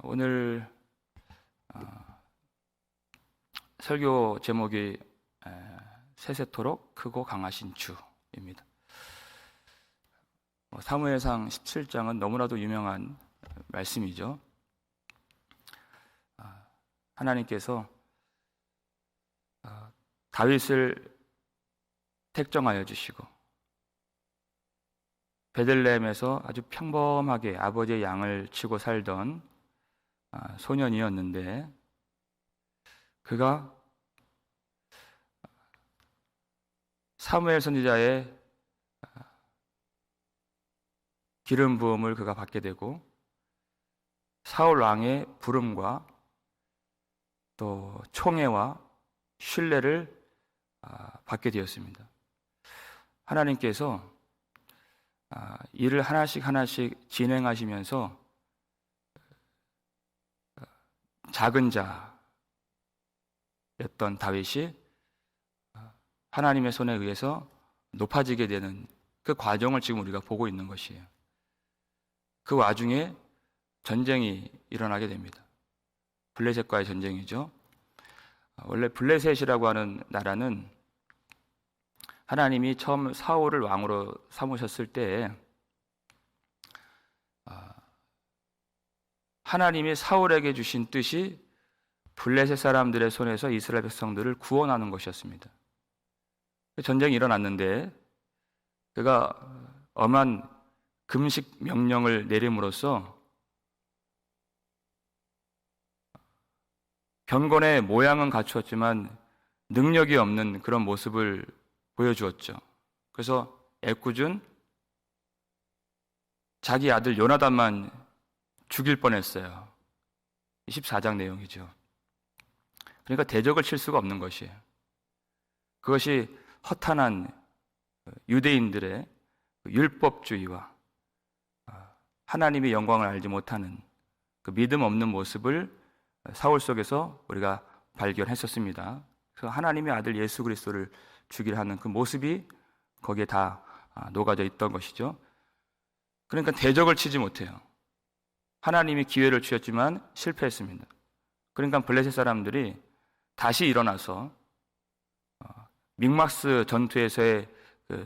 오늘 설교 제목이 세세토록 크고 강하신 주입니다. 사무엘상 17장은 너무나도 유명한 말씀이죠. 하나님께서 다윗을 택정하여 주시고 베들레헴에서 아주 평범하게 아버지의 양을 치고 살던 소년이었는데, 그가 사무엘 선지자의 기름 부음을 그가 받게 되고 사울 왕의 부름과 또 총애와 신뢰를 받게 되었습니다. 하나님께서 일을 하나씩 진행하시면서 작은 자였던 다윗이 하나님의 손에 의해서 높아지게 되는 그 과정을 지금 우리가 보고 있는 것이에요. 그 와중에 전쟁이 일어나게 됩니다. 블레셋과의 전쟁이죠. 원래 블레셋이라고 하는 나라는 하나님이 처음 사울을 왕으로 삼으셨을 때 하나님이 사울에게 주신 뜻이 블레셋 사람들의 손에서 이스라엘 백성들을 구원하는 것이었습니다. 전쟁이 일어났는데 그가 엄한 금식 명령을 내림으로써 경건의 모양은 갖추었지만 능력이 없는 그런 모습을 보여주었죠. 그래서 애꿎은 자기 아들 요나단만 죽일 뻔했어요. 14장 내용이죠. 그러니까 대적을 칠 수가 없는 것이에요. 그것이 허탄한 유대인들의 율법주의와 하나님의 영광을 알지 못하는 그 믿음 없는 모습을 사울 속에서 우리가 발견했었습니다. 그래서 하나님의 아들 예수 그리스도를 죽이려 하는 그 모습이 거기에 다 녹아져 있던 것이죠. 그러니까 대적을 치지 못해요. 하나님이 기회를 주셨지만 실패했습니다. 그러니까 블레셋 사람들이 다시 일어나서 믹마스 전투에서의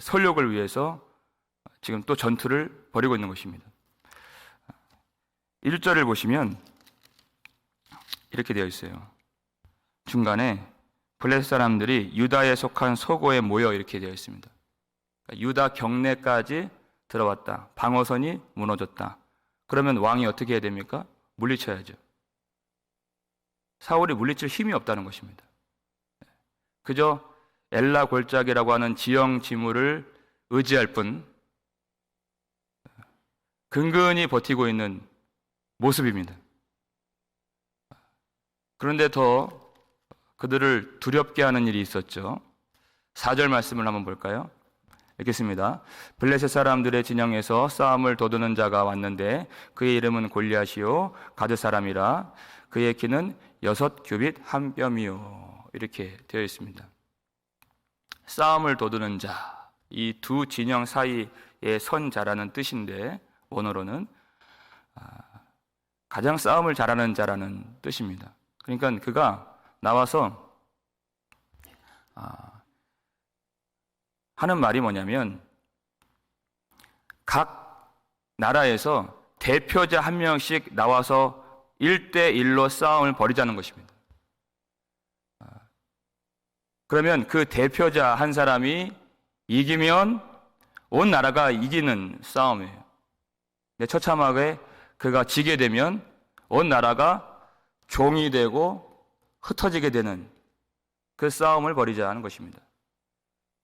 설욕을 위해서 지금 또 전투를 벌이고 있는 것입니다. 1절을 보시면 이렇게 되어 있어요. 중간에 블레셋 사람들이 유다에 속한 소고에 모여 이렇게 되어 있습니다. 그러니까 유다 경내까지 들어왔다. 방어선이 무너졌다. 그러면 왕이 어떻게 해야 됩니까? 물리쳐야죠. 사울이 물리칠 힘이 없다는 것입니다. 그저 엘라 골짜기라고 하는 지형 지물을 의지할 뿐 근근히 버티고 있는 모습입니다. 그런데 더 그들을 두렵게 하는 일이 있었죠. 4절 말씀을 한번 볼까요? 읽겠습니다. 블레셋 사람들의 진영에서 싸움을 도두는 자가 왔는데 그의 이름은 골리앗이요 가드 사람이라 그의 키는 6규빗 한 뼘이요. 이렇게 되어 있습니다. 싸움을 도두는 자, 이 두 진영 사이에 선 자라는 뜻인데 원어로는 가장 싸움을 잘하는 자라는 뜻입니다. 그러니까 그가 나와서 하는 말이 뭐냐면 각 나라에서 대표자 한 명씩 나와서 1대1로 싸움을 벌이자는 것입니다. 그러면 그 대표자 한 사람이 이기면 온 나라가 이기는 싸움이에요. 근데 처참하게 그가 지게 되면 온 나라가 종이 되고 흩어지게 되는 그 싸움을 벌이자는 것입니다.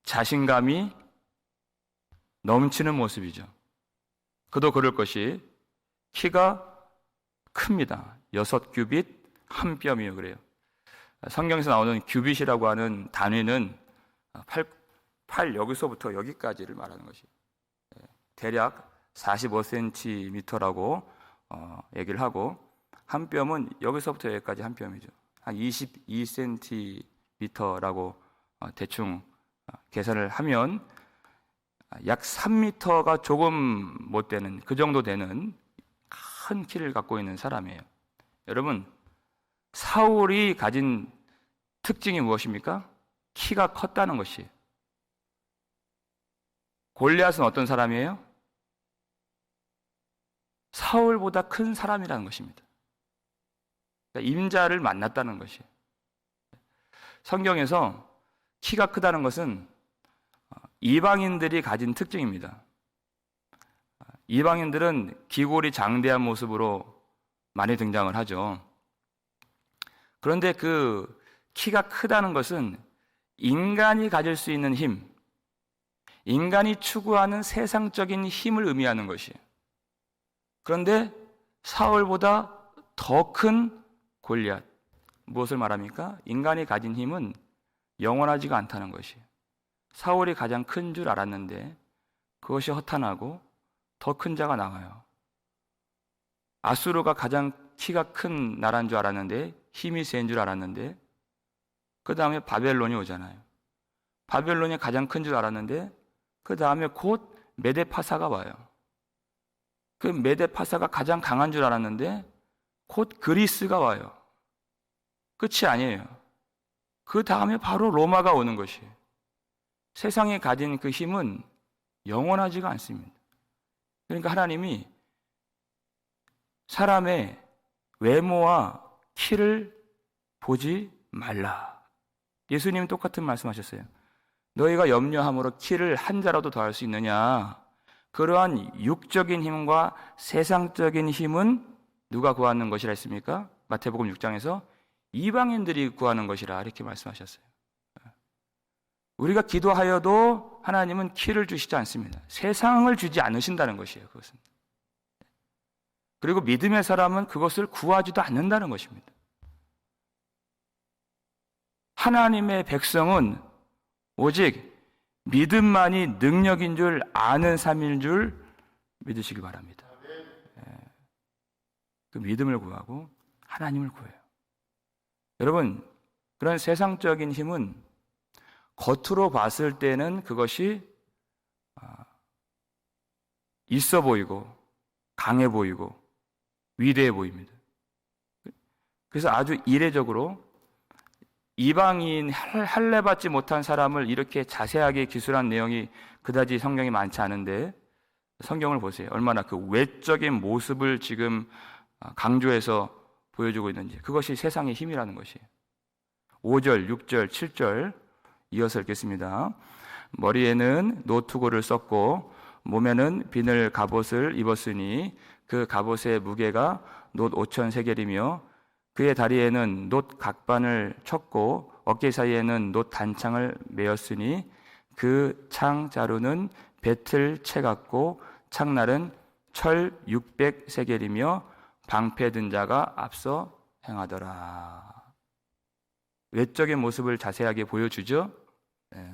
자신감이 넘치는 모습이죠. 그도 그럴 것이 키가 큽니다. 6규빗 한 뼘이요 그래요. 성경에서 나오는 규빗이라고 하는 단위는 팔 여기서부터 여기까지를 말하는 것이에요. 대략 45cm라고 얘기를 하고 한 뼘은 여기서부터 여기까지 한 뼘이죠. 한 22cm라고 대충 계산을 하면 약 3m가 조금 못 되는 그 정도 되는 큰 키를 갖고 있는 사람이에요. 여러분, 사울이 가진 특징이 무엇입니까? 키가 컸다는 것이. 골리앗은 어떤 사람이에요? 사울보다 큰 사람이라는 것입니다. 그러니까 임자를 만났다는 것이. 성경에서 키가 크다는 것은 이방인들이 가진 특징입니다. 이방인들은 기골이 장대한 모습으로 많이 등장을 하죠. 그런데 그 키가 크다는 것은 인간이 가질 수 있는 힘, 인간이 추구하는 세상적인 힘을 의미하는 것이에요. 그런데 사울보다 더 큰 골리앗, 무엇을 말합니까? 인간이 가진 힘은 영원하지가 않다는 것이에요. 사울이 가장 큰 줄 알았는데 그것이 허탄하고 더 큰 자가 나와요. 아수르가 가장 키가 큰 나라인 줄 알았는데, 힘이 센 줄 알았는데, 그 다음에 바벨론이 오잖아요. 바벨론이 가장 큰 줄 알았는데 그 다음에 곧 메데파사가 와요. 그 메데파사가 가장 강한 줄 알았는데 곧 그리스가 와요. 끝이 아니에요. 그 다음에 바로 로마가 오는 것이에요. 세상에 가진 그 힘은 영원하지가 않습니다. 그러니까 하나님이 사람의 외모와 키를 보지 말라. 예수님은 똑같은 말씀하셨어요. 너희가 염려함으로 키를 한 자라도 더할 수 있느냐? 그러한 육적인 힘과 세상적인 힘은 누가 구하는 것이라 했습니까? 마태복음 6장에서 이방인들이 구하는 것이라 이렇게 말씀하셨어요. 우리가 기도하여도 하나님은 키를 주시지 않습니다. 세상을 주지 않으신다는 것이에요. 그것은. 그리고 믿음의 사람은 그것을 구하지도 않는다는 것입니다. 하나님의 백성은 오직 믿음만이 능력인 줄 아는 삶인 줄 믿으시기 바랍니다. 그 믿음을 구하고 하나님을 구해요. 여러분, 그런 세상적인 힘은 겉으로 봤을 때는 그것이 있어 보이고 강해 보이고 위대해 보입니다. 그래서 아주 이례적으로 이방인 할례받지 못한 사람을 이렇게 자세하게 기술한 내용이 그다지 성경에 많지 않은데 성경을 보세요. 얼마나 그 외적인 모습을 지금 강조해서 보여주고 있는지. 그것이 세상의 힘이라는 것이에요. 5절, 6절, 7절 이어서 읽겠습니다. 머리에는 노투고를 썼고 몸에는 비늘 갑옷을 입었으니 그 갑옷의 무게가 놋 5천 세겔이며 그의 다리에는 놋 각반을 쳤고 어깨 사이에는 놋 단창을 메었으니 그 창 자루는 배틀 채 같고 창날은 철 600세겔이며 방패 든 자가 앞서 행하더라. 외적인 모습을 자세하게 보여주죠. 네.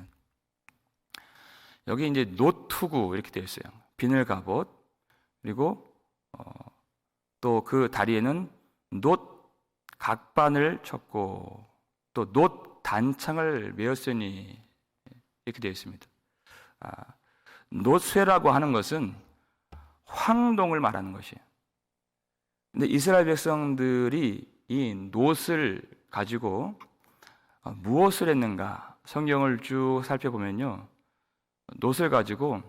여기 이제 노투구 이렇게 되어 있어요. 비늘 갑옷, 그리고 또 그 다리에는 놋 각반을 쳤고 또 놋 단창을 메었으니 이렇게 되어 있습니다. 놋쇠라고 하는 것은 황동을 말하는 것이에요. 근데 이스라엘 백성들이 이 놋을 가지고 무엇을 했는가? 성경을 쭉 살펴보면요. 놋을 가지고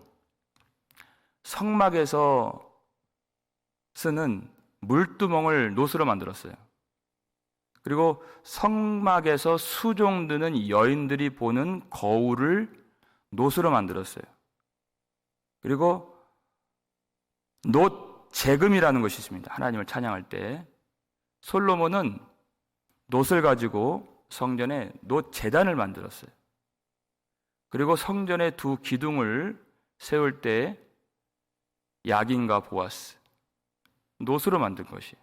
성막에서 쓰는 물두멍을 놋으로 만들었어요. 그리고 성막에서 수종드는 여인들이 보는 거울을 놋으로 만들었어요. 그리고 놋 재금이라는 것이 있습니다. 하나님을 찬양할 때 솔로몬은 놋을 가지고 성전에 놋 제단을 만들었어요. 그리고 성전의 두 기둥을 세울 때 야긴과 보아스 놋으로 만든 것이.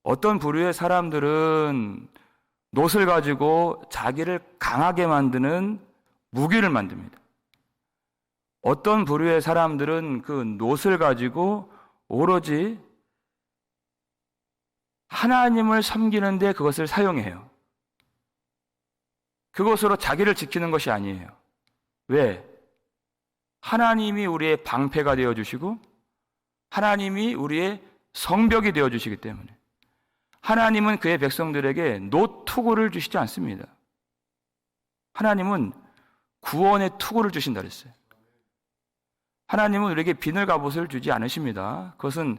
어떤 부류의 사람들은 놋을 가지고 자기를 강하게 만드는 무기를 만듭니다. 어떤 부류의 사람들은 그 놋을 가지고 오로지 하나님을 섬기는데 그것을 사용해요. 그것으로 자기를 지키는 것이 아니에요. 왜? 하나님이 우리의 방패가 되어주시고 하나님이 우리의 성벽이 되어 주시기 때문에 하나님은 그의 백성들에게 노투구를 주시지 않습니다. 하나님은 구원의 투구를 주신다 그랬어요. 하나님은 우리에게 비늘 갑옷을 주지 않으십니다. 그것은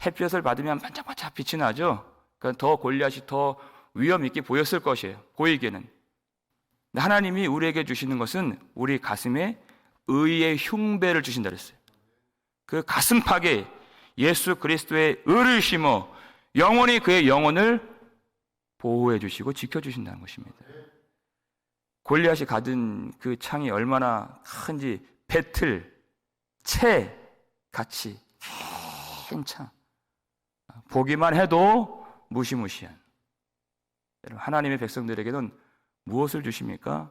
햇볕을 받으면 반짝반짝 빛이 나죠. 그러니까 더 골리앗이 더 위험 있게 보였을 것이에요. 보이기에는. 하나님이 우리에게 주시는 것은 우리 가슴에 의의 흉배를 주신다 그랬어요. 그 가슴팍에 예수 그리스도의 의를 심어 영원히 그의 영혼을 보호해 주시고 지켜 주신다는 것입니다. 골리앗이 가진 그 창이 얼마나 큰지 배틀, 채 같이 긴 창. 보기만 해도 무시무시한. 여러분, 하나님의 백성들에게는 무엇을 주십니까?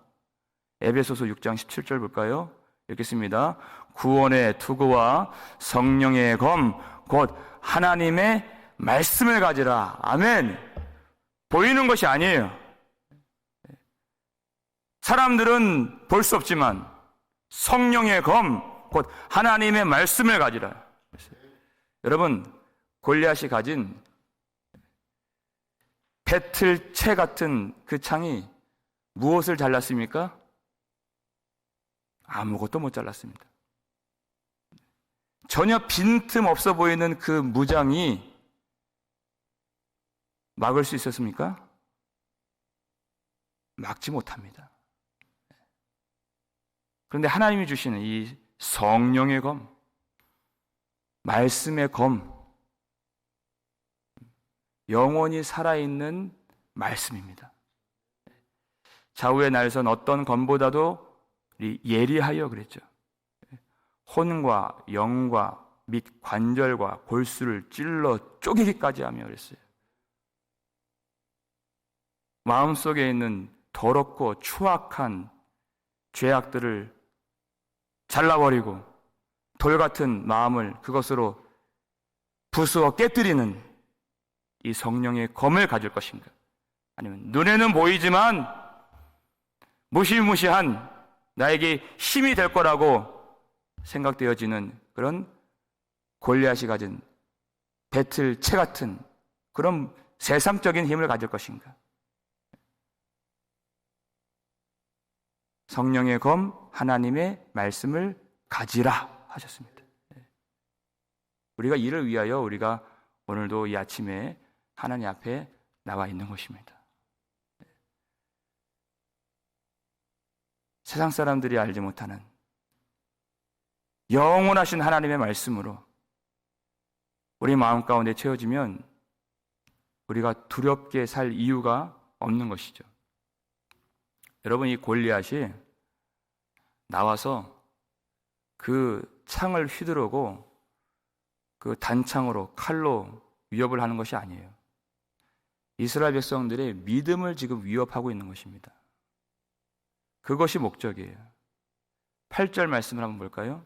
에베소서 6장 17절 볼까요? 읽겠습니다. 구원의 투구와 성령의 검, 곧 하나님의 말씀을 가지라. 아멘. 보이는 것이 아니에요. 사람들은 볼 수 없지만 성령의 검, 곧 하나님의 말씀을 가지라. 여러분, 골리앗이 가진 배틀채 같은 그 창이 무엇을 잘랐습니까? 아무것도 못 잘랐습니다. 전혀 빈틈 없어 보이는 그 무장이 막을 수 있었습니까? 막지 못합니다. 그런데 하나님이 주시는 이 성령의 검, 말씀의 검, 영원히 살아있는 말씀입니다. 좌우의 날선 어떤 검보다도 예리하여 그랬죠. 혼과 영과 및 관절과 골수를 찔러 쪼개기까지 하며 그랬어요. 마음속에 있는 더럽고 추악한 죄악들을 잘라버리고 돌 같은 마음을 그것으로 부수어 깨뜨리는 이 성령의 검을 가질 것인가? 아니면 눈에는 보이지만 무시무시한 나에게 힘이 될 거라고 생각되어지는 그런 골리앗이 가진 배틀채 같은 그런 세상적인 힘을 가질 것인가? 성령의 검, 하나님의 말씀을 가지라 하셨습니다. 우리가 이를 위하여 우리가 오늘도 이 아침에 하나님 앞에 나와 있는 것입니다. 세상 사람들이 알지 못하는 영원하신 하나님의 말씀으로 우리 마음 가운데 채워지면 우리가 두렵게 살 이유가 없는 것이죠. 여러분, 이 골리앗이 나와서 그 창을 휘두르고 그 단창으로 칼로 위협을 하는 것이 아니에요. 이스라엘 백성들의 믿음을 지금 위협하고 있는 것입니다. 그것이 목적이에요. 8절 말씀을 한번 볼까요?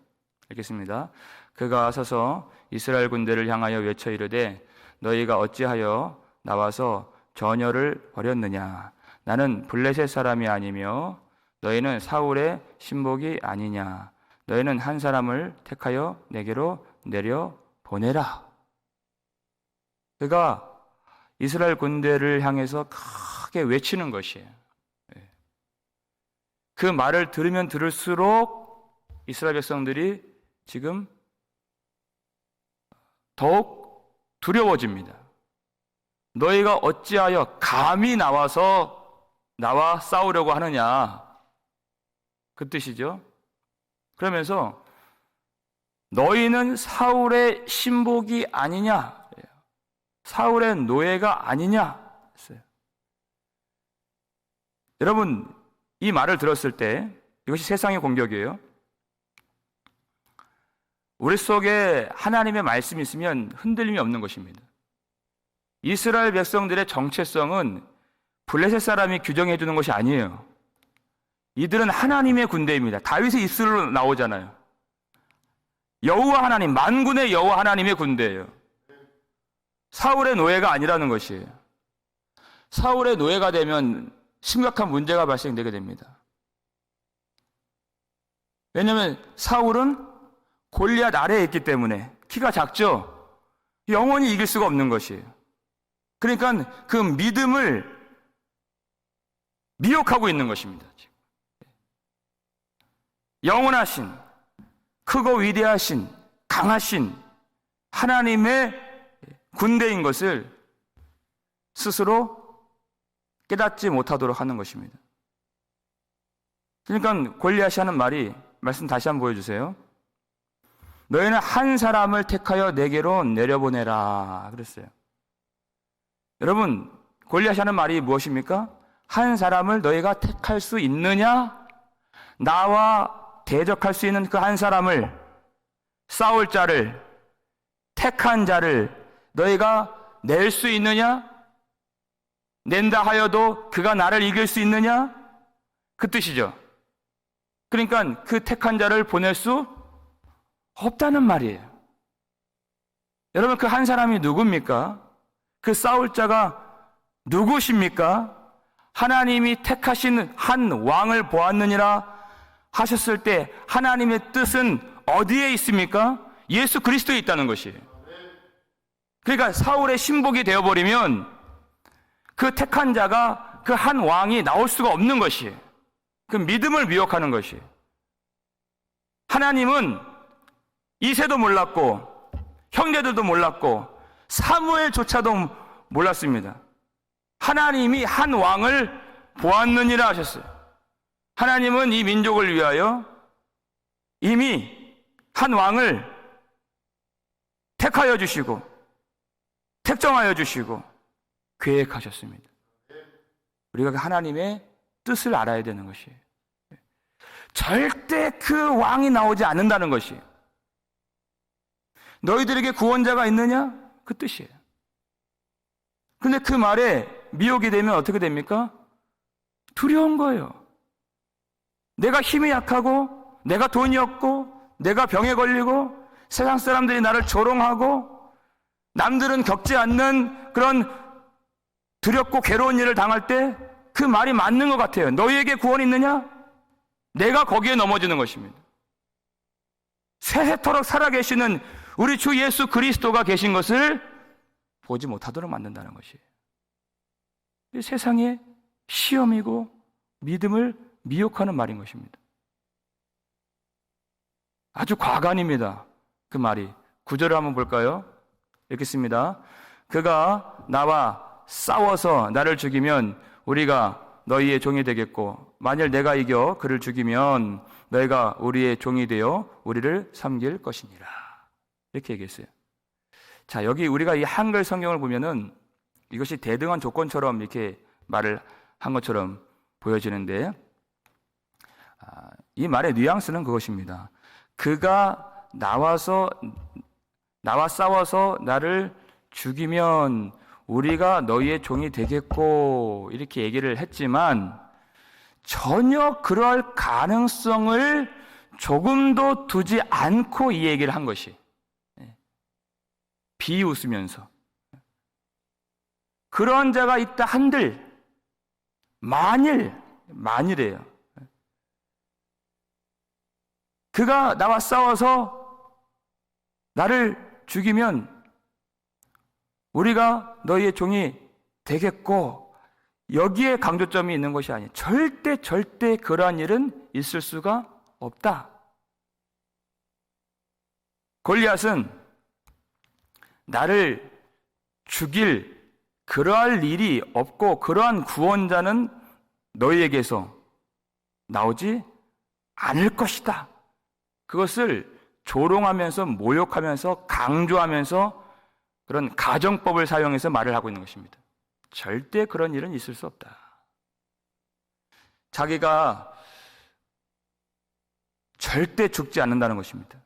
읽겠습니다. 그가 서서 이스라엘 군대를 향하여 외쳐 이르되 너희가 어찌하여 나와서 전열을 벌였느냐? 나는 블레셋 사람이 아니며 너희는 사울의 신복이 아니냐? 너희는 한 사람을 택하여 내게로 내려 보내라. 그가 이스라엘 군대를 향해서 크게 외치는 것이에요. 그 말을 들으면 들을수록 이스라엘 백성들이 지금 더욱 두려워집니다. 너희가 어찌하여 감히 나와 싸우려고 하느냐? 그 뜻이죠. 그러면서 너희는 사울의 신복이 아니냐? 사울의 노예가 아니냐? 했어요. 여러분, 이 말을 들었을 때 이것이 세상의 공격이에요. 우리 속에 하나님의 말씀이 있으면 흔들림이 없는 것입니다. 이스라엘 백성들의 정체성은 블레셋 사람이 규정해 주는 것이 아니에요. 이들은 하나님의 군대입니다. 다윗의 입술로 나오잖아요. 여호와 하나님, 만군의 여호와 하나님의 군대예요. 사울의 노예가 아니라는 것이에요. 사울의 노예가 되면 심각한 문제가 발생되게 됩니다. 왜냐하면 사울은 골리앗 아래에 있기 때문에 키가 작죠. 영원히 이길 수가 없는 것이에요. 그러니까 그 믿음을 미혹하고 있는 것입니다. 영원하신, 크고 위대하신, 강하신 하나님의 군대인 것을 스스로 깨닫지 못하도록 하는 것입니다. 그러니까 골리앗이 하는 말이, 말씀 다시 한번 보여주세요. 너희는 한 사람을 택하여 내게로 내려보내라 그랬어요. 여러분, 골리앗이 하는 말이 무엇입니까? 한 사람을 너희가 택할 수 있느냐? 나와 대적할 수 있는 그 한 사람을, 싸울 자를, 택한 자를 너희가 낼 수 있느냐? 낸다 하여도 그가 나를 이길 수 있느냐? 그 뜻이죠. 그러니까 그 택한 자를 보낼 수 없다는 말이에요. 여러분, 그 한 사람이 누굽니까? 그 싸울 자가 누구십니까? 하나님이 택하신 한 왕을 보았느니라 하셨을 때 하나님의 뜻은 어디에 있습니까? 예수 그리스도에 있다는 것이에요. 그러니까 사울의 신복이 되어버리면 그 택한 자가, 그 한 왕이 나올 수가 없는 것이에요. 그 믿음을 미혹하는 것이에요. 하나님은 이새도 몰랐고 형제들도 몰랐고 사무엘조차도 몰랐습니다. 하나님이 한 왕을 보았느니라 하셨어요. 하나님은 이 민족을 위하여 이미 한 왕을 택하여 주시고 택정하여 주시고 계획하셨습니다. 우리가 하나님의 뜻을 알아야 되는 것이에요. 절대 그 왕이 나오지 않는다는 것이에요. 너희들에게 구원자가 있느냐? 그 뜻이에요. 근데 그 말에 미혹이 되면 어떻게 됩니까? 두려운 거예요. 내가 힘이 약하고, 내가 돈이 없고, 내가 병에 걸리고, 세상 사람들이 나를 조롱하고, 남들은 겪지 않는 그런 두렵고 괴로운 일을 당할 때 그 말이 맞는 것 같아요. 너희에게 구원이 있느냐? 내가 거기에 넘어지는 것입니다. 세세토록 살아계시는 우리 주 예수 그리스도가 계신 것을 보지 못하도록 만든다는 것이에요. 이 세상의 시험이고 믿음을 미혹하는 말인 것입니다. 아주 과간입니다. 그 말이. 9절을 한번 볼까요? 읽겠습니다. 그가 나와 싸워서 나를 죽이면 우리가 너희의 종이 되겠고, 만일 내가 이겨 그를 죽이면 너희가 우리의 종이 되어 우리를 섬길 것이니라. 이렇게 얘기했어요. 자, 여기 우리가 이 한글 성경을 보면은 이것이 대등한 조건처럼 이렇게 말을 한 것처럼 보여지는데, 이 말의 뉘앙스는 그것입니다. 그가 나와 싸워서 나를 죽이면 우리가 너희의 종이 되겠고, 이렇게 얘기를 했지만 전혀 그럴 가능성을 조금도 두지 않고 이 얘기를 한 것이, 비웃으면서 그런 자가 있다 한들, 만일이에요. 그가 나와 싸워서 나를 죽이면 우리가 너희의 종이 되겠고, 여기에 강조점이 있는 것이 아니에요. 절대 그러한 일은 있을 수가 없다. 골리앗은 나를 죽일 그러할 일이 없고, 그러한 구원자는 너희에게서 나오지 않을 것이다. 그것을 조롱하면서 모욕하면서 강조하면서 그런 가정법을 사용해서 말을 하고 있는 것입니다. 절대 그런 일은 있을 수 없다. 자기가 절대 죽지 않는다는 것입니다.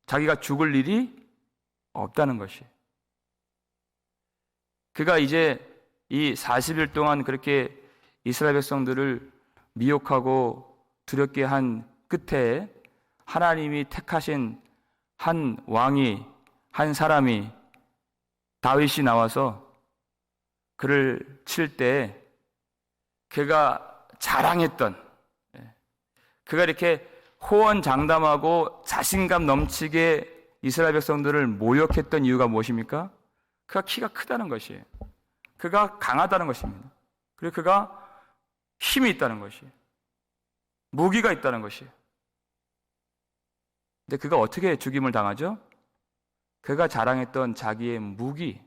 자기가 죽을 일이 없다는 것이. 그가 이제 이 40일 동안 그렇게 이스라엘 백성들을 미혹하고 두렵게 한 끝에 하나님이 택하신 한 왕이, 한 사람이, 다윗이 나와서 그를 칠 때 그가 자랑했던, 그가 이렇게 호언장담하고 자신감 넘치게 이스라엘 백성들을 모욕했던 이유가 무엇입니까? 그가 키가 크다는 것이에요. 그가 강하다는 것입니다. 그리고 그가 힘이 있다는 것이에요. 무기가 있다는 것이에요. 근데 그가 어떻게 죽임을 당하죠? 그가 자랑했던 자기의 무기,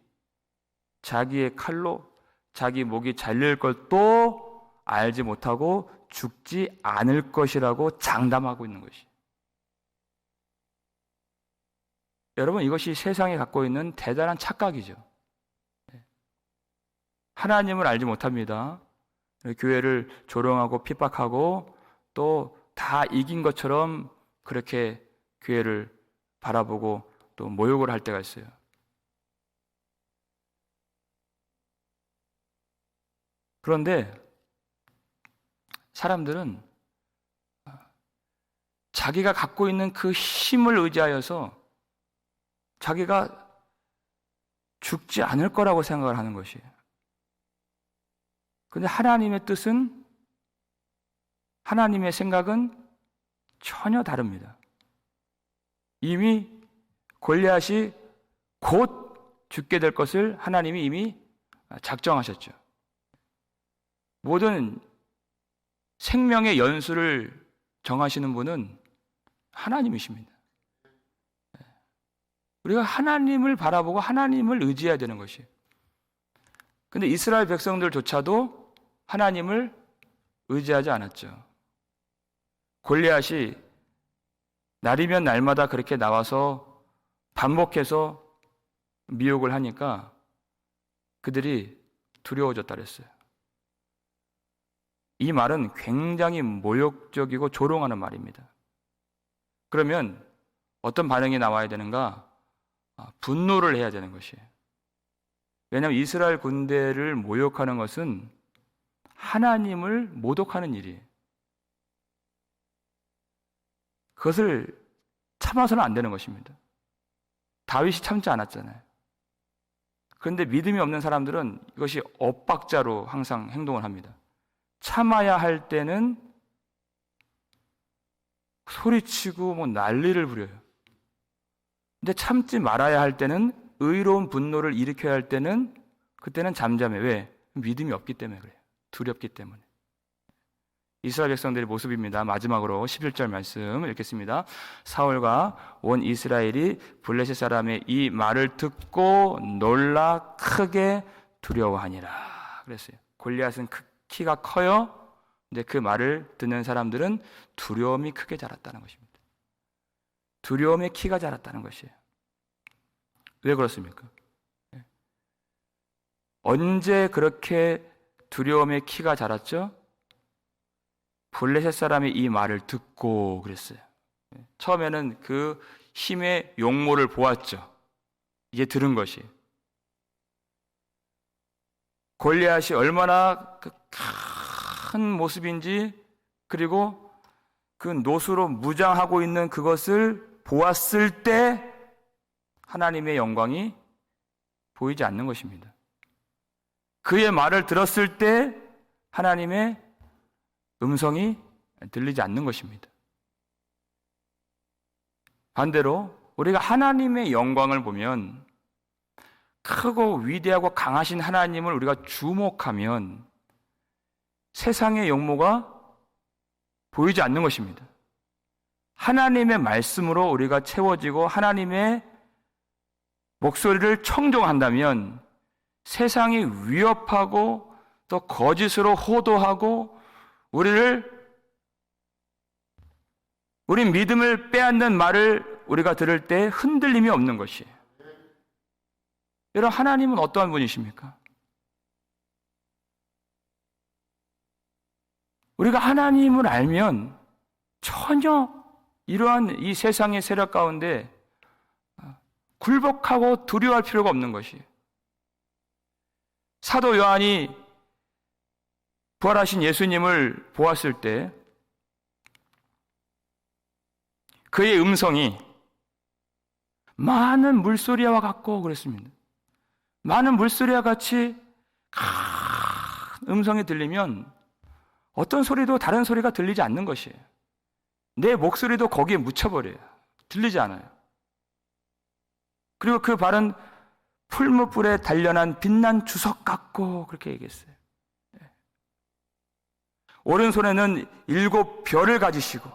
자기의 칼로 자기 목이 잘릴 걸 또 알지 못하고 죽지 않을 것이라고 장담하고 있는 것이. 여러분, 이것이 세상에 갖고 있는 대단한 착각이죠. 하나님을 알지 못합니다. 교회를 조롱하고 핍박하고 또 다 이긴 것처럼 그렇게 교회를 바라보고 또 모욕을 할 때가 있어요. 그런데 사람들은 자기가 갖고 있는 그 힘을 의지하여서 자기가 죽지 않을 거라고 생각을 하는 것이에요. 그런데 하나님의 뜻은, 하나님의 생각은 전혀 다릅니다. 이미 골리앗이 곧 죽게 될 것을 하나님이 이미 작정하셨죠. 모든 생명의 연수를 정하시는 분은 하나님이십니다. 우리가 하나님을 바라보고 하나님을 의지해야 되는 것이에요. 그런데 이스라엘 백성들조차도 하나님을 의지하지 않았죠. 골리앗이 날이면 날마다 그렇게 나와서 반복해서 미혹을 하니까 그들이 두려워졌다 그랬어요. 이 말은 굉장히 모욕적이고 조롱하는 말입니다. 그러면 어떤 반응이 나와야 되는가? 분노를 해야 되는 것이에요. 왜냐하면 이스라엘 군대를 모욕하는 것은 하나님을 모독하는 일이에요. 그것을 참아서는 안 되는 것입니다. 다윗이 참지 않았잖아요. 그런데 믿음이 없는 사람들은 이것이 엇박자로 항상 행동을 합니다. 참아야 할 때는 소리치고 난리를 부려요. 근데 참지 말아야 할 때는, 의로운 분노를 일으켜야 할 때는 그때는 잠잠해. 왜? 믿음이 없기 때문에 그래요. 두렵기 때문에. 이스라엘 백성들의 모습입니다. 마지막으로 11절 말씀 읽겠습니다. 사울과 온 이스라엘이 블레셋 사람의 이 말을 듣고 놀라 크게 두려워하니라 그랬어요. 골리앗은 키가 커요. 근데 그 말을 듣는 사람들은 두려움이 크게 자랐다는 것입니다. 두려움의 키가 자랐다는 것이에요. 왜 그렇습니까? 언제 그렇게 두려움의 키가 자랐죠? 블레셋 사람이 이 말을 듣고 그랬어요. 처음에는 그 힘의 용모를 보았죠. 이제 들은 것이. 골리앗이 얼마나 큰 모습인지, 그리고 그 노수로 무장하고 있는 그것을 보았을 때 하나님의 영광이 보이지 않는 것입니다. 그의 말을 들었을 때 하나님의 음성이 들리지 않는 것입니다. 반대로 우리가 하나님의 영광을 보면, 크고 위대하고 강하신 하나님을 우리가 주목하면 세상의 용모가 보이지 않는 것입니다. 하나님의 말씀으로 우리가 채워지고 하나님의 목소리를 청종한다면 세상이 위협하고 또 거짓으로 호도하고 우리 믿음을 빼앗는 말을 우리가 들을 때 흔들림이 없는 것이에요. 여러분, 하나님은 어떠한 분이십니까? 우리가 하나님을 알면 전혀 이러한 이 세상의 세력 가운데 굴복하고 두려워할 필요가 없는 것이에요. 사도 요한이 부활하신 예수님을 보았을 때 그의 음성이 많은 물소리와 같고 그랬습니다. 많은 물소리와 같이 음성이 들리면 어떤 소리도 다른 소리가 들리지 않는 것이에요. 내 목소리도 거기에 묻혀버려요. 들리지 않아요. 그리고 그 발은 풀무불에 단련한 빛난 주석 같고, 그렇게 얘기했어요. 오른손에는 7 별을 가지시고,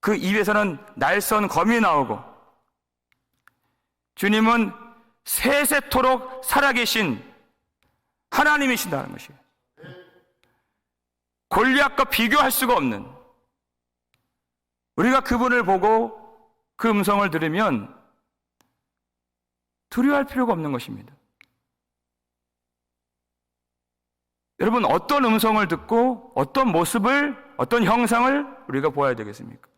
그 입에서는 날선 검이 나오고, 주님은 세세토록 살아계신 하나님이신다는 것이에요. 골리앗과 비교할 수가 없는, 우리가 그분을 보고 그 음성을 들으면 두려워할 필요가 없는 것입니다. 여러분, 어떤 음성을 듣고 어떤 모습을, 어떤 형상을 우리가 보아야 되겠습니까?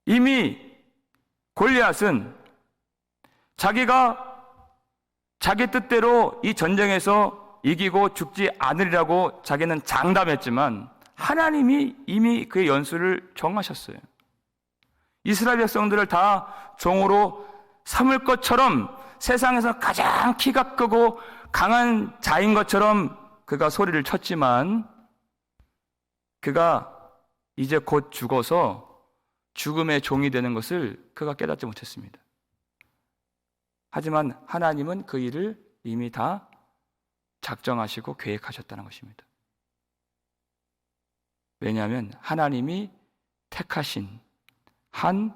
이미 골리앗은 자기가 자기 뜻대로 이 전쟁에서 이기고 죽지 않으리라고 자기는 장담했지만 하나님이 이미 그의 연수를 정하셨어요. 이스라엘 백성들을 다 종으로 삼을 것처럼, 세상에서 가장 키가 크고 강한 자인 것처럼 그가 소리를 쳤지만, 그가 이제 곧 죽어서 죽음의 종이 되는 것을 그가 깨닫지 못했습니다. 하지만 하나님은 그 일을 이미 다 작정하시고 계획하셨다는 것입니다. 왜냐하면 하나님이 택하신 한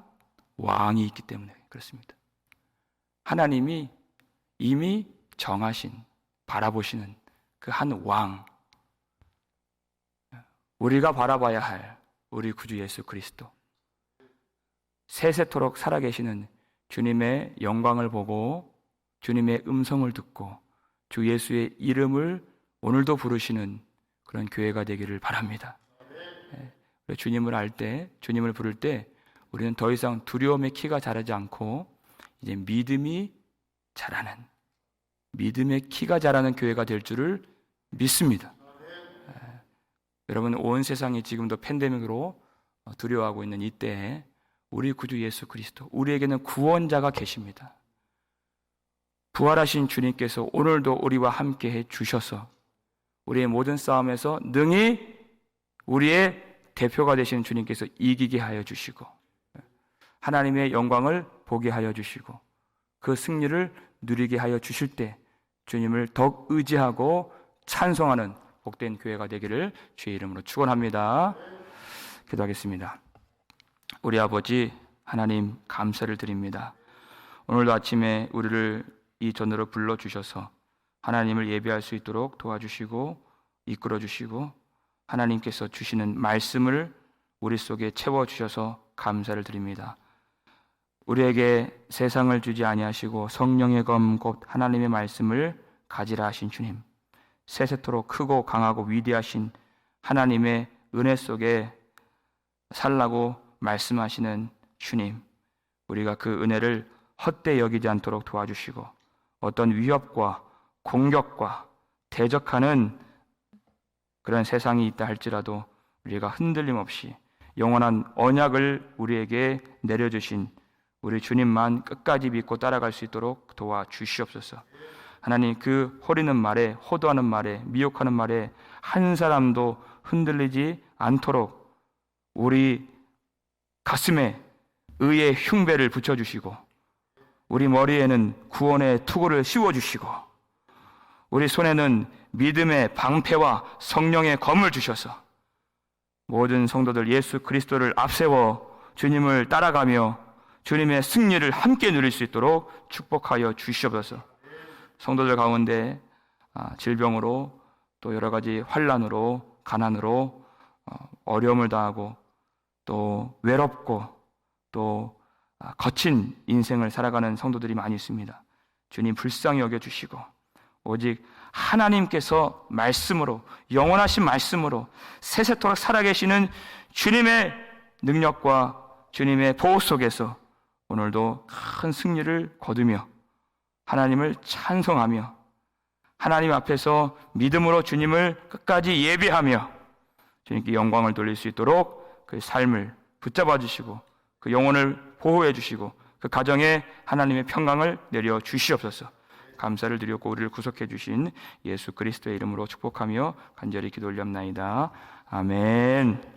왕이 있기 때문에 그렇습니다. 하나님이 이미 정하신, 바라보시는 그 한 왕, 우리가 바라봐야 할 우리 구주 예수 그리스도, 세세토록 살아계시는 주님의 영광을 보고 주님의 음성을 듣고 주 예수의 이름을 오늘도 부르시는 그런 교회가 되기를 바랍니다. 주님을 알 때, 주님을 부를 때 우리는 더 이상 두려움의 키가 자라지 않고 이제 믿음이 자라는, 믿음의 키가 자라는 교회가 될 줄을 믿습니다. 여러분, 온 세상이 지금도 팬데믹으로 두려워하고 있는 이때에 우리 구주 예수 그리스도, 우리에게는 구원자가 계십니다. 부활하신 주님께서 오늘도 우리와 함께 해 주셔서 우리의 모든 싸움에서 능히 우리의 대표가 되시는 주님께서 이기게 하여 주시고 하나님의 영광을 보게 하여 주시고 그 승리를 누리게 하여 주실 때 주님을 더욱 의지하고 찬송하는 복된 교회가 되기를 주의 이름으로 축원합니다. 기도하겠습니다. 우리 아버지 하나님, 감사를 드립니다. 오늘도 아침에 우리를 이 전으로 불러주셔서 하나님을 예배할 수 있도록 도와주시고 이끌어주시고 하나님께서 주시는 말씀을 우리 속에 채워주셔서 감사를 드립니다. 우리에게 세상을 주지 아니하시고 성령의 검 곧 하나님의 말씀을 가지라 하신 주님, 세세토록 크고 강하고 위대하신 하나님의 은혜 속에 살라고 말씀하시는 주님, 우리가 그 은혜를 헛되이 여기지 않도록 도와주시고 어떤 위협과 공격과 대적하는 그런 세상이 있다 할지라도 우리가 흔들림 없이 영원한 언약을 우리에게 내려주신 우리 주님만 끝까지 믿고 따라갈 수 있도록 도와주시옵소서. 하나님, 그 호리는 말에, 호도하는 말에, 미혹하는 말에 한 사람도 흔들리지 않도록 우리 가슴에 의의 흉배를 붙여주시고 우리 머리에는 구원의 투구를 씌워주시고 우리 손에는 믿음의 방패와 성령의 검을 주셔서 모든 성도들 예수 그리스도를 앞세워 주님을 따라가며 주님의 승리를 함께 누릴 수 있도록 축복하여 주시옵소서. 성도들 가운데 질병으로 또 여러 가지 환난으로 가난으로 어려움을 당하고 또 외롭고 또 거친 인생을 살아가는 성도들이 많이 있습니다. 주님 불쌍히 여겨주시고 오직 하나님께서 말씀으로, 영원하신 말씀으로 세세토록 살아계시는 주님의 능력과 주님의 보호 속에서 오늘도 큰 승리를 거두며 하나님을 찬송하며 하나님 앞에서 믿음으로 주님을 끝까지 예배하며 주님께 영광을 돌릴 수 있도록 그 삶을 붙잡아 주시고 그 영혼을 보호해 주시고 그 가정에 하나님의 평강을 내려 주시옵소서. 감사를 드렸고 우리를 구속해 주신 예수 그리스도의 이름으로 축복하며 간절히 기도 올렸나이다. 아멘.